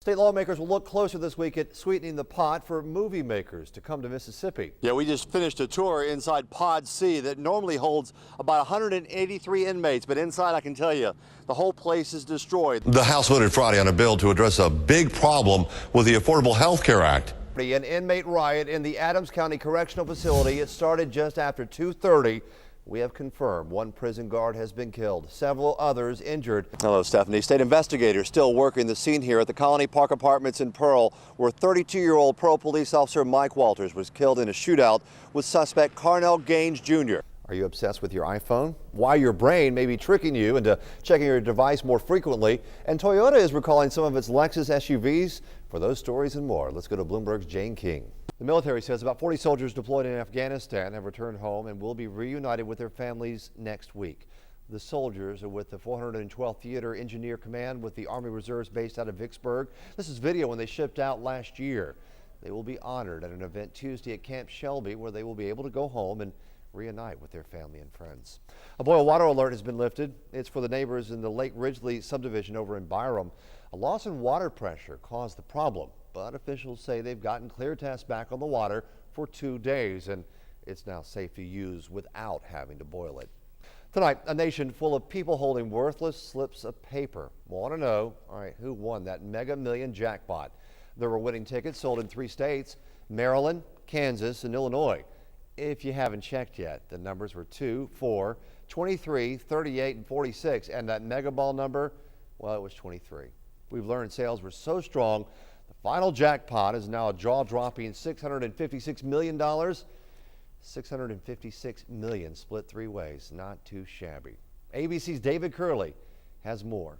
State lawmakers will look closer this week at sweetening the pot for movie makers to come to Mississippi. Yeah, we just finished a tour inside Pod C that normally holds about 183 inmates, but inside I can tell you the whole place is destroyed. The House voted Friday on a bill to address a big problem with the Affordable Health Care Act. An inmate riot in the Adams County Correctional Facility. It started just after 2:30. We have confirmed one prison guard has been killed, several others injured. Hello, Stephanie. State investigators still working the scene here at the Colony Park Apartments in Pearl, where 32-year-old Pearl police officer Mike Walters was killed in a shootout with suspect Carnell Gaines Jr. Are you obsessed with your iPhone? Why your brain may be tricking you into checking your device more frequently. And Toyota is recalling some of its Lexus SUVs. For those stories and more, let's go to Bloomberg's Jane King. The military says about 40 soldiers deployed in Afghanistan have returned home and will be reunited with their families next week. The soldiers are with the 412th Theater Engineer Command with the Army Reserves based out of Vicksburg. This is video when they shipped out last year. They will be honored at an event Tuesday at Camp Shelby, where they will be able to go home and reunite with their family and friends. A boil water alert has been lifted. It's for the neighbors in the Lake Ridgely subdivision over in Byram. A loss in water pressure caused the problem, but officials say they've gotten clear tests back on the water for 2 days, and it's now safe to use without having to boil it. Tonight, a nation full of people holding worthless slips of paper. Want to know, all right, who won that Mega Million jackpot? There were winning tickets sold in 3 states, Maryland, Kansas, and Illinois. If you haven't checked yet, the numbers were 2, 4, 23, 38, and 46, and that mega ball number, well, it was 23. We've learned sales were so strong, the final jackpot is now a jaw-dropping $656 million. $656 million split 3 ways, not too shabby. ABC's David Curley has more.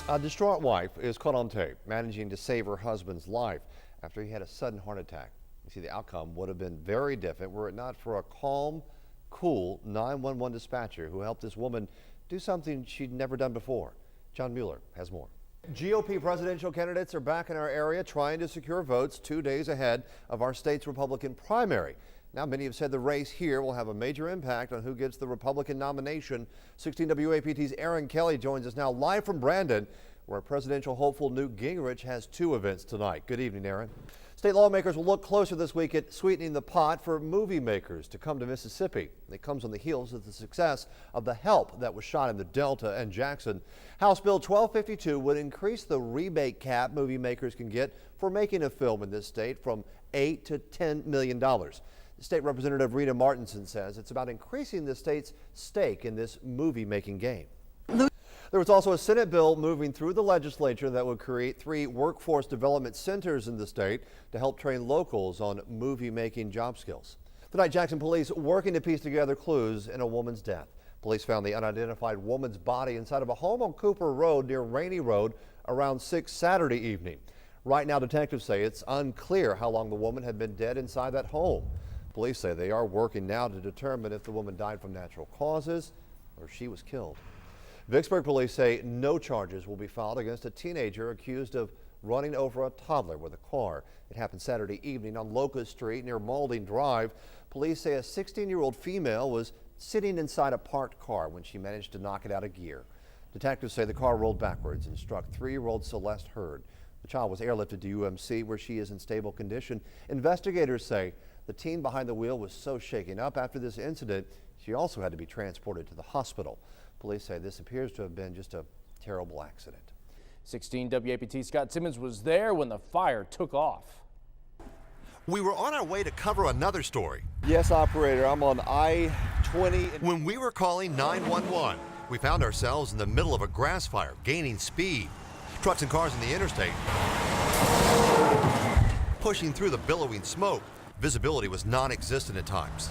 A distraught wife is caught on tape managing to save her husband's life after he had a sudden heart attack. You see, the outcome would have been very different were it not for a calm, cool 911 dispatcher who helped this woman do something she'd never done before. John Mueller has more. GOP presidential candidates are back in our area trying to secure votes 2 days ahead of our state's Republican primary. Now, many have said the race here will have a major impact on who gets the Republican nomination. 16 WAPT's Aaron Kelly joins us now live from Brandon, where presidential hopeful Newt Gingrich has 2 events tonight. Good evening, Aaron. State lawmakers will look closer this week at sweetening the pot for movie makers to come to Mississippi. It comes on the heels of the success of The Help that was shot in the Delta and Jackson. House Bill 1252 would increase the rebate cap movie makers can get for making a film in this state from $8 to $10 million. State Representative Rita Martinson says it's about increasing the state's stake in this movie-making game. There was also a Senate bill moving through the legislature that would create 3 workforce development centers in the state to help train locals on movie-making job skills. Tonight, Jackson police working to piece together clues in a woman's death. Police found the unidentified woman's body inside of a home on Cooper Road near Rainey Road around 6 Saturday evening. Right now, detectives say it's unclear how long the woman had been dead inside that home. Police say they are working now to determine if the woman died from natural causes or she was killed. Vicksburg police say no charges will be filed against a teenager accused of running over a toddler with a car. It happened Saturday evening on Locust Street near Maulding Drive. Police say a 16-year-old female was sitting inside a parked car when she managed to knock it out of gear. Detectives say the car rolled backwards and struck 3-year-old Celeste Hurd. The child was airlifted to UMC where she is in stable condition. Investigators say the teen behind the wheel was so shaken up after this incident, she also had to be transported to the hospital. Police say this appears to have been just a terrible accident. 16 WAPT Scott Simmons was there when the fire took off. We were on our way to cover another story. Yes, operator, I'm on I-20. When we were calling 911, we found ourselves in the middle of a grass fire, gaining speed. Trucks and cars in the interstate pushing through the billowing smoke. Visibility was non-existent at times.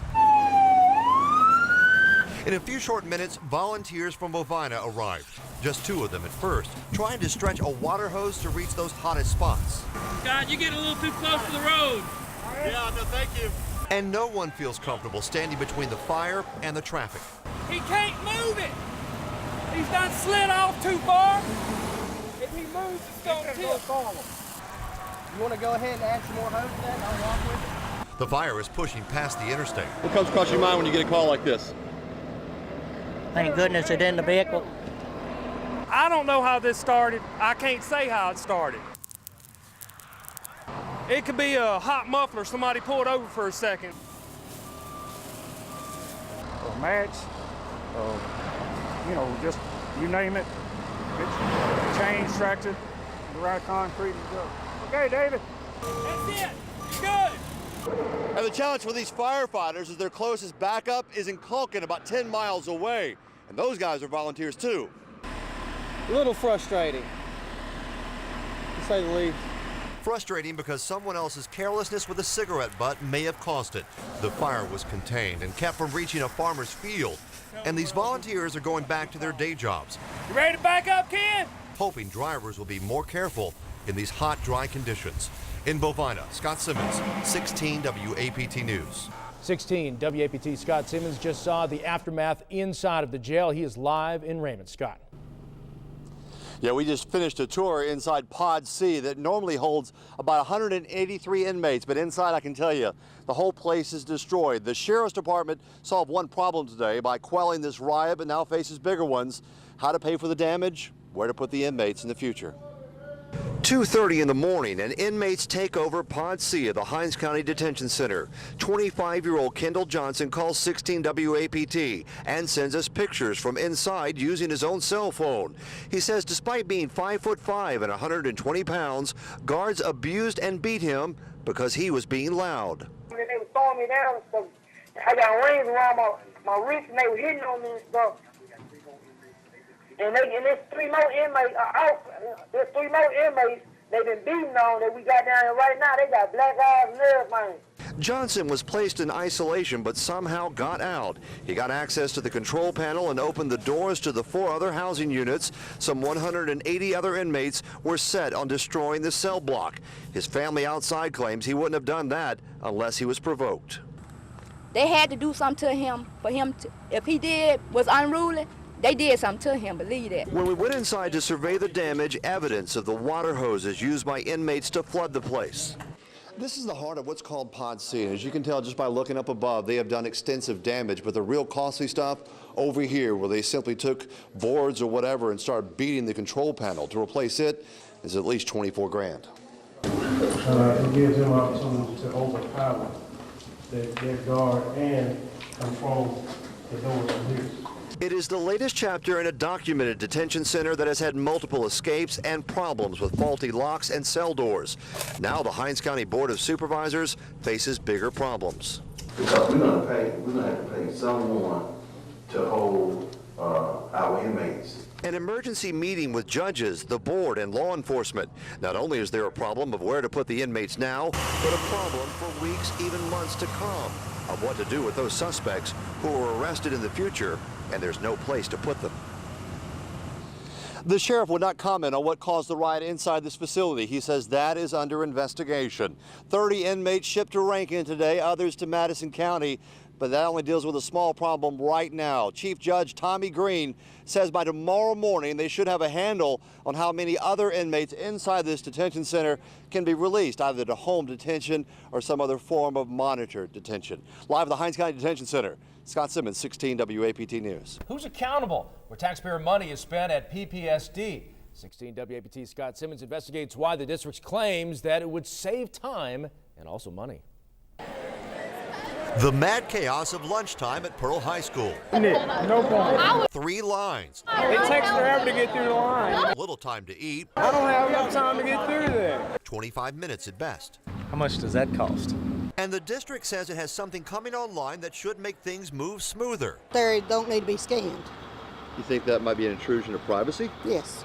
In a few short minutes, volunteers from Bovina arrived. Just 2 of them at first, trying to stretch a water hose to reach those hottest spots. God, you're getting a little too close to the road. Yeah, no, thank you. And no one feels comfortable standing between the fire and the traffic. He can't move it. He's done slid off too far. If he moves, it's going to tip. You want to go ahead and add some more hose to that and I'll walk with it? The fire is pushing past the interstate. What comes across your mind when you get a call like this? Thank goodness it in the vehicle. I don't know how this started. I can't say how it started. It could be a hot muffler, somebody pull it over for a second. A match, you know, just you name it. It's chains, tractor, around concrete and go. Okay, David. That's it. Good. And the challenge for these firefighters is their closest backup is in Culkin, about 10 miles away. And those guys are volunteers too. A little frustrating, to say the least. Frustrating because someone else's carelessness with a cigarette butt may have caused it. The fire was contained and kept from reaching a farmer's field. And these volunteers are going back to their day jobs, You ready to back up, Ken? hoping drivers will be more careful in these hot, dry conditions. In Bovina, Scott Simmons, 16 WAPT News. 16 WAPT Scott Simmons just saw the aftermath inside of the jail. He is live in Raymond. Scott. Yeah, we just finished a tour inside Pod C that normally holds about 183 inmates, but inside I can tell you the whole place is destroyed. The Sheriff's Department solved one problem today by quelling this riot, but now faces bigger ones. How to pay for the damage, where to put the inmates in the future. 2:30 in the morning, and inmates take over Pod C of the Hinds County Detention Center. 25-year-old Kendall Johnson calls 16 WAPT and sends us pictures from inside using his own cell phone. He says despite being 5'5" and 120 pounds, guards abused and beat him because he was being loud. They were throwing me down and stuff. I got rings around my wrist and they were hitting on me and stuff. And there's 3 more inmates there's 3 more inmates they've been beating on that we got down here right now. They got black eyes and everything. Johnson was placed in isolation but somehow got out. He got access to the control panel and opened the doors to the 4 other housing units. Some 180 other inmates were set on destroying the cell block. His family outside claims he wouldn't have done that unless he was provoked. They had to do something to him for him to, if he was unruly, they did something to him, believe that. When we went inside to survey the damage, evidence of the water hoses used by inmates to flood the place. This is the heart of what's called Pod C. As you can tell just by looking up above, they have done extensive damage, but the real costly stuff over here, where they simply took boards or whatever and started beating the control panel to replace it, is at least 24 grand. It gives them opportunity to overpower their guard and control the doors from here. It is the latest chapter in a documented detention center that has had multiple escapes and problems with faulty locks and cell doors. Now the Hinds County Board of Supervisors faces bigger problems. Because we're going to have to pay someone to hold our inmates. An emergency meeting with judges, the board, and law enforcement. Not only is there a problem of where to put the inmates now, but a problem for weeks, even months to come, of what to do with those suspects who are arrested in the future, and there's no place to put them. The sheriff would not comment on what caused the riot inside this facility. He says that is under investigation. 30 inmates shipped to Rankin today, others to Madison County, but that only deals with a small problem right now. Chief Judge Tommy Green says by tomorrow morning they should have a handle on how many other inmates inside this detention center can be released, either to home detention or some other form of monitored detention. Live at the Hinds County Detention Center, Scott Simmons, 16 WAPT News. Who's accountable where taxpayer money is spent at PPSD? 16 WAPT Scott Simmons investigates why the district claims that it would save time and also money. The mad chaos of lunchtime at Pearl High School. No problem. 3 lines. It takes forever to get through the line. Little time to eat. I don't have enough time to get through there. 25 minutes at best. How much does that cost? And the district says it has something coming online that should make things move smoother. They don't need to be scanned. You think that might be an intrusion of privacy? Yes.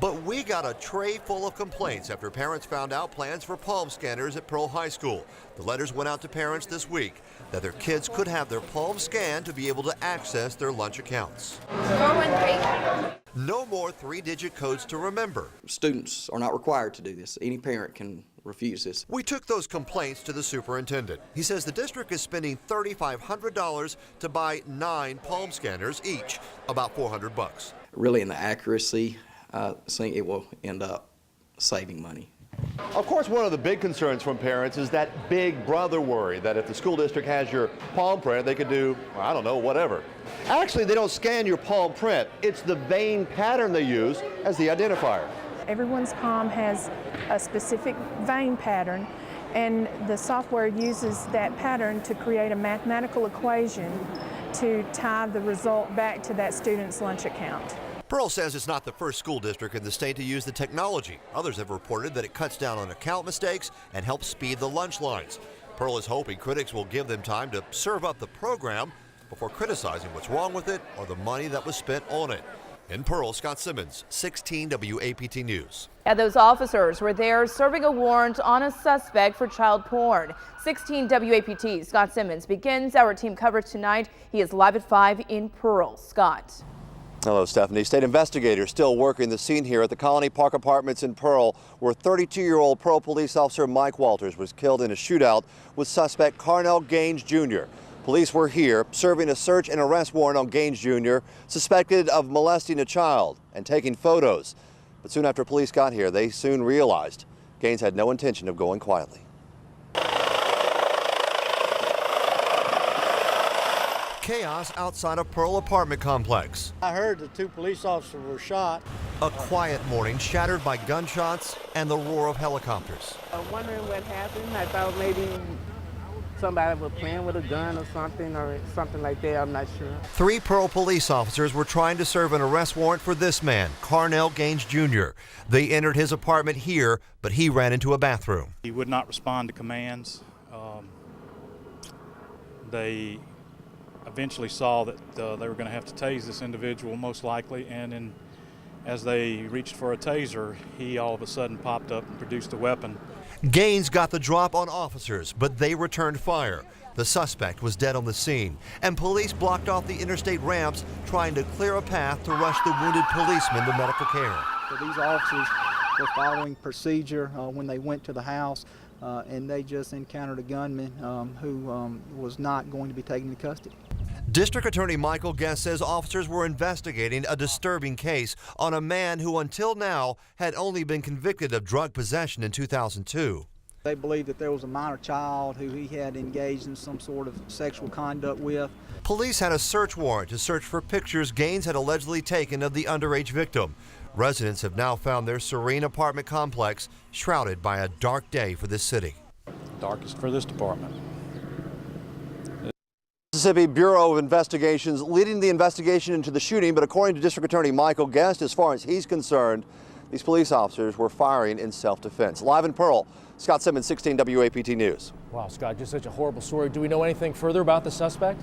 But we got a tray full of complaints after parents found out plans for palm scanners at Pearl High School. The letters went out to parents this week that their kids could have their palm scanned to be able to access their lunch accounts. No more 3-digit codes to remember. Students are not required to do this. Any parent can refuse this. We took those complaints to the superintendent. He says the district is spending $3,500 to buy 9 palm scanners each, about $400. Really, in the accuracy, I think it will end up saving money. Of course, one of the big concerns from parents is that big brother worry that if the school district has your palm print, they could do, I don't know, whatever. Actually, they don't scan your palm print. It's the vein pattern they use as the identifier. Everyone's palm has a specific vein pattern, And the software uses that pattern to create a mathematical equation to tie the result back to that student's lunch account. Pearl says it's not the first school district in the state to use the technology. Others have reported that it cuts down on account mistakes and helps speed the lunch lines. Pearl is hoping critics will give them time to serve up the program before criticizing what's wrong with it or the money that was spent on it. In Pearl, Scott Simmons, 16 WAPT News. And those officers were there serving a warrant on a suspect for child porn. 16 WAPT Scott Simmons begins our team coverage tonight. He is live at 5 in Pearl. Scott. Hello, Stephanie. State investigators still working the scene here at the Colony Park Apartments in Pearl, where 32-year-old Pearl police officer Mike Walters was killed in a shootout with suspect Carnell Gaines Jr. Police were here serving a search and arrest warrant on Gaines Jr., suspected of molesting a child and taking photos. But soon after police got here, they soon realized Gaines had no intention of going quietly. Chaos outside a Pearl apartment complex. I heard the 2 police officers were shot. A quiet morning shattered by gunshots and the roar of helicopters. I'm wondering what happened. I thought maybe somebody was playing with a gun or something like that. I'm not sure. 3 Pearl police officers were trying to serve an arrest warrant for this man, Carnell Gaines Jr. They entered his apartment here, but he ran into a bathroom. He would not respond to commands. They eventually saw that they were going to have to tase this individual, most likely, and then as they reached for a taser, he all of a sudden popped up and produced a weapon. Gaines got the drop on officers, but they returned fire. The suspect was dead on the scene, and police blocked off the interstate ramps, trying to clear a path to rush the wounded policeman to medical care. So these officers were following procedure when they went to the house, and they just encountered a gunman who was not going to be taken into custody. District Attorney Michael Guest says officers were investigating a disturbing case on a man who until now had only been convicted of drug possession in 2002. They believe that there was a minor child who he had engaged in some sort of sexual conduct with. Police had a search warrant to search for pictures Gaines had allegedly taken of the underage victim. Residents have now found their serene apartment complex shrouded by a dark day for this city. Darkest for this department. Mississippi Bureau of Investigations leading the investigation into the shooting, but according to District Attorney Michael Guest, as far as he's concerned, these police officers were firing in self-defense. Live in Pearl, Scott Simmons, 16 WAPT News. Wow, Scott, just such a horrible story. Do we know anything further about the suspect?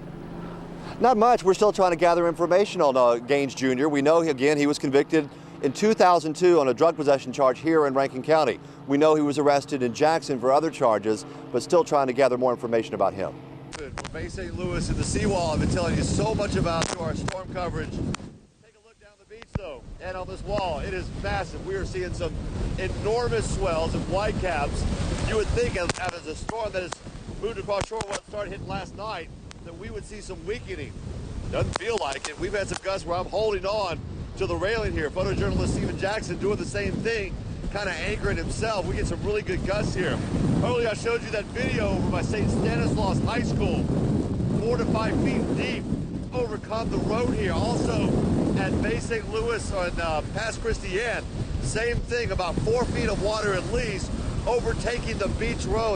Not much. We're still trying to gather information on Gaines Jr. We know, again, he was convicted in 2002 on a drug possession charge here in Rankin County. We know he was arrested in Jackson for other charges, but still trying to gather more information about him. From Bay St. Louis and the seawall, I've been telling you so much about through our storm coverage. Take a look down the beach, though, and on this wall, it is massive. We are seeing some enormous swells and whitecaps. You would think as a storm that has moved across shore, what started hitting last night, that we would see some weakening. Doesn't feel like it. We've had some gusts where I'm holding on to the railing here. Photojournalist Stephen Jackson doing the same thing, kind of anchoring himself. We get some really good gusts here. Earlier I showed you that video over by St. Stanislaus High School, 4 to 5 feet deep, overcome the road here. Also at Bay St. Louis on past Christiane, same thing, about 4 feet of water at least, overtaking the beach road.